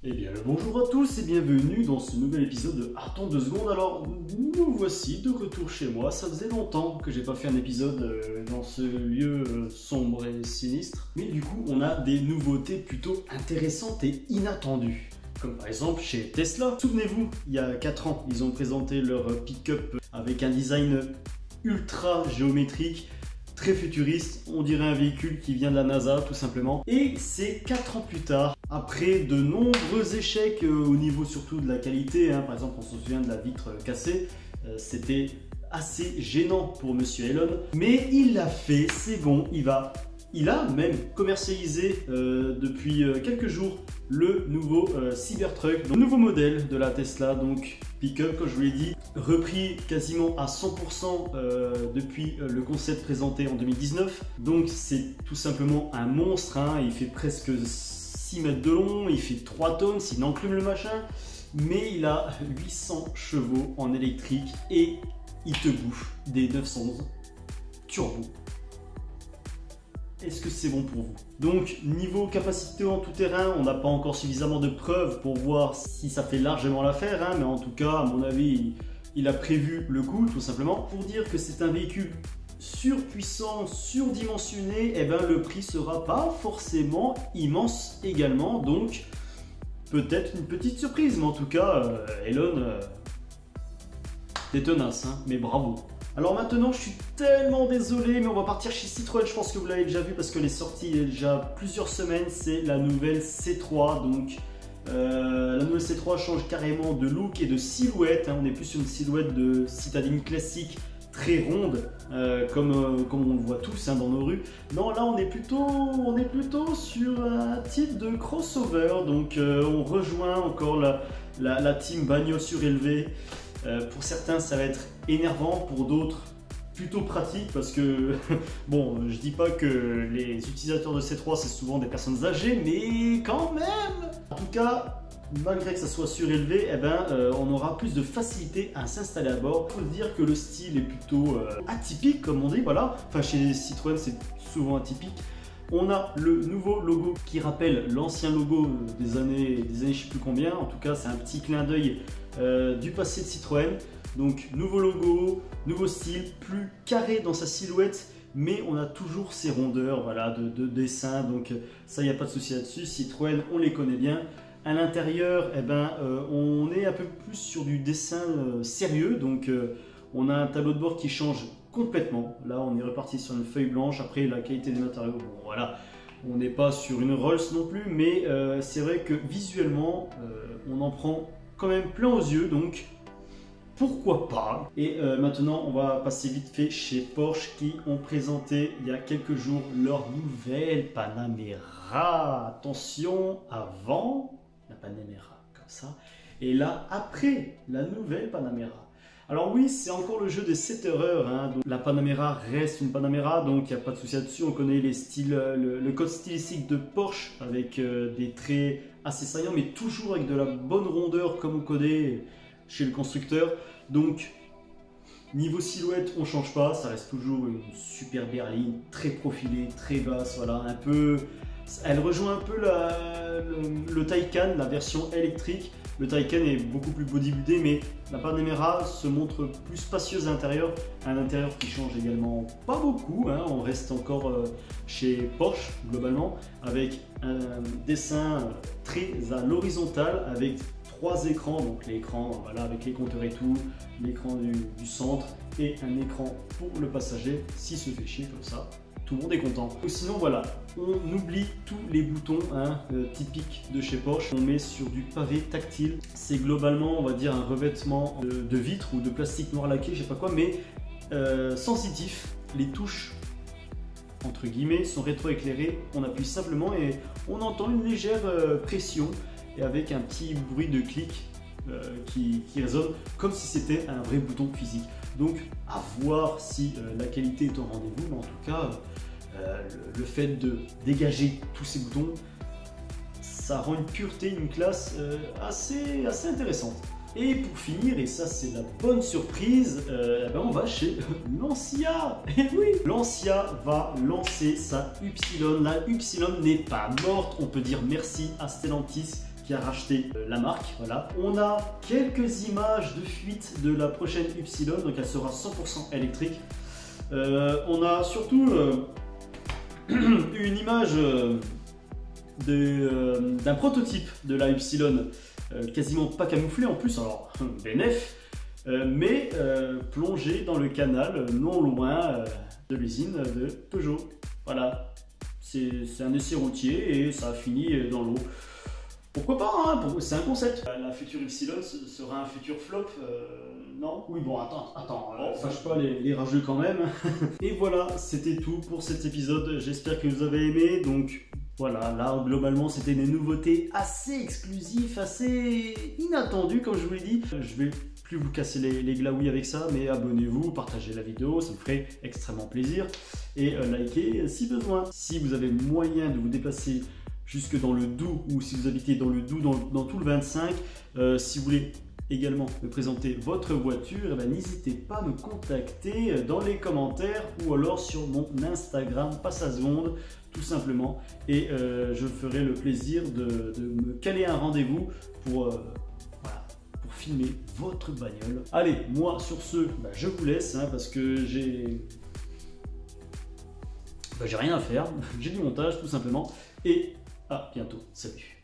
Eh bien le bonjour à tous et bienvenue dans ce nouvel épisode de Attends 2 secondes. Alors nous voici de retour chez moi, ça faisait longtemps que j'ai pas fait un épisode dans ce lieu sombre et sinistre. Mais du coup on a des nouveautés plutôt intéressantes et inattendues. Comme par exemple chez Tesla. Souvenez-vous, il y a 4 ans, ils ont présenté leur pick-up avec un design ultra géométrique, très futuriste, on dirait un véhicule qui vient de la NASA tout simplement. Et c'est 4 ans plus tard, après de nombreux échecs au niveau surtout de la qualité, par exemple on se souvient de la vitre cassée, c'était assez gênant pour Monsieur Elon, mais il l'a fait, c'est bon, il a même commercialisé depuis quelques jours le nouveau Cybertruck, le nouveau modèle de la Tesla, donc pick-up comme je vous l'ai dit, repris quasiment à 100% depuis le concept présenté en 2019. Donc c'est tout simplement un monstre, il fait presque 6 mètres de long, il fait 3 tonnes, s'il enclume le machin, mais il a 800 chevaux en électrique et il te bouffe des 911 turbo. Est-ce que c'est bon pour vous? Donc niveau capacité en tout terrain, on n'a pas encore suffisamment de preuves pour voir si ça fait largement l'affaire, mais en tout cas à mon avis il a prévu le coup tout simplement. Pour dire que c'est un véhicule surpuissant, surdimensionné, le prix sera pas forcément immense également, donc peut-être une petite surprise, mais en tout cas Elon t'es tenace, mais bravo. Alors maintenant, je suis tellement désolé, mais on va partir chez Citroën. Je pense que vous l'avez déjà vu parce que les sorties il y a déjà plusieurs semaines. C'est la nouvelle C3. Donc, la nouvelle C3 change carrément de look et de silhouette. On n'est plus sur une silhouette de citadine classique très ronde, comme on le voit tous dans nos rues. Non, là, on est plutôt sur un type de crossover. Donc, on rejoint encore la team bagnole surélevée. Pour certains ça va être énervant, pour d'autres plutôt pratique parce que bon, je dis pas que les utilisateurs de C3 c'est souvent des personnes âgées, mais quand même. En tout cas, malgré que ça soit surélevé, on aura plus de facilité à s'installer à bord. Il faut dire que le style est plutôt atypique comme on dit, voilà. Enfin chez Citroën c'est souvent atypique. On a le nouveau logo qui rappelle l'ancien logo des années je ne sais plus combien. En tout cas, c'est un petit clin d'œil du passé de Citroën. Donc, nouveau logo, nouveau style, plus carré dans sa silhouette, mais on a toujours ces rondeurs de dessin. Donc, ça, il n'y a pas de souci là-dessus. Citroën, on les connaît bien. À l'intérieur, on est un peu plus sur du dessin sérieux. Donc, on a un tableau de bord qui change complètement. Là, on est reparti sur une feuille blanche. Après, la qualité des matériaux, bon, voilà, on n'est pas sur une Rolls non plus, mais c'est vrai que visuellement, on en prend quand même plein aux yeux, donc pourquoi pas. Et maintenant, on va passer vite fait chez Porsche qui ont présenté il y a quelques jours leur nouvelle Panamera. Attention, avant la Panamera, comme ça, et là, après la nouvelle Panamera. Alors oui, c'est encore le jeu des 7 erreurs. Donc, la Panamera reste une Panamera, donc il n'y a pas de souci là-dessus. On connaît les styles, le code stylistique de Porsche avec des traits assez saillants, mais toujours avec de la bonne rondeur comme on connaît chez le constructeur. Donc niveau silhouette, on ne change pas, ça reste toujours une super berline, très profilée, très basse, voilà, un peu. Elle rejoint un peu le Taycan, la version électrique. Le Taycan est beaucoup plus bodybuildé, mais la Panamera se montre plus spacieuse à l'intérieur. Un intérieur qui change également pas beaucoup. On reste encore chez Porsche globalement, avec un dessin très à l'horizontale, avec 3 écrans. Donc l'écran, voilà, avec les compteurs et tout, l'écran du centre et un écran pour le passager s'il se fait chier comme ça. Tout le monde est content. Sinon voilà, on oublie tous les boutons typiques de chez Porsche. On met sur du pavé tactile. C'est globalement, on va dire, un revêtement de vitre ou de plastique noir laqué, je sais pas quoi, mais sensitif. Les touches, entre guillemets, sont rétroéclairées. On appuie simplement et on entend une légère pression et avec un petit bruit de clic qui résonne comme si c'était un vrai bouton physique. Donc à voir si la qualité est au rendez-vous, mais en tout cas le fait de dégager tous ces boutons, ça rend une pureté, une classe assez intéressante. Et pour finir, et ça c'est la bonne surprise, on va chez Lancia. Et oui, Lancia va lancer sa Y. La Y n'est pas morte, on peut dire merci à Stellantis qui a racheté la marque. Voilà. On a quelques images de fuite de la prochaine Ypsilon, donc elle sera 100% électrique. On a surtout une image d'un prototype de la Ypsilon, quasiment pas camouflé en plus, alors bénef, mais plongé dans le canal non loin de l'usine de Peugeot. Voilà, c'est un essai routier et ça a fini dans l'eau. Pourquoi pas, hein, c'est un concept. La future Ypsilon sera un futur flop, non? Oui, bon, attends, fâche pas les rageux quand même. Et voilà, c'était tout pour cet épisode. J'espère que vous avez aimé. Donc voilà, là, globalement, c'était des nouveautés assez exclusives, assez inattendues, comme je vous l'ai dit. Je vais plus vous casser les glaouis avec ça, mais abonnez-vous, partagez la vidéo, ça me ferait extrêmement plaisir. Et likez si besoin. Si vous avez moyen de vous déplacer jusque dans le Doubs, ou si vous habitez dans le Doubs, dans tout le 25, si vous voulez également me présenter votre voiture, n'hésitez pas à me contacter dans les commentaires ou alors sur mon Instagram, passe à seconde, tout simplement. Et je ferai le plaisir de me caler un rendez-vous pour filmer votre bagnole. Allez, moi sur ce, je vous laisse parce que j'ai rien à faire, j'ai du montage tout simplement. Et à bientôt, salut.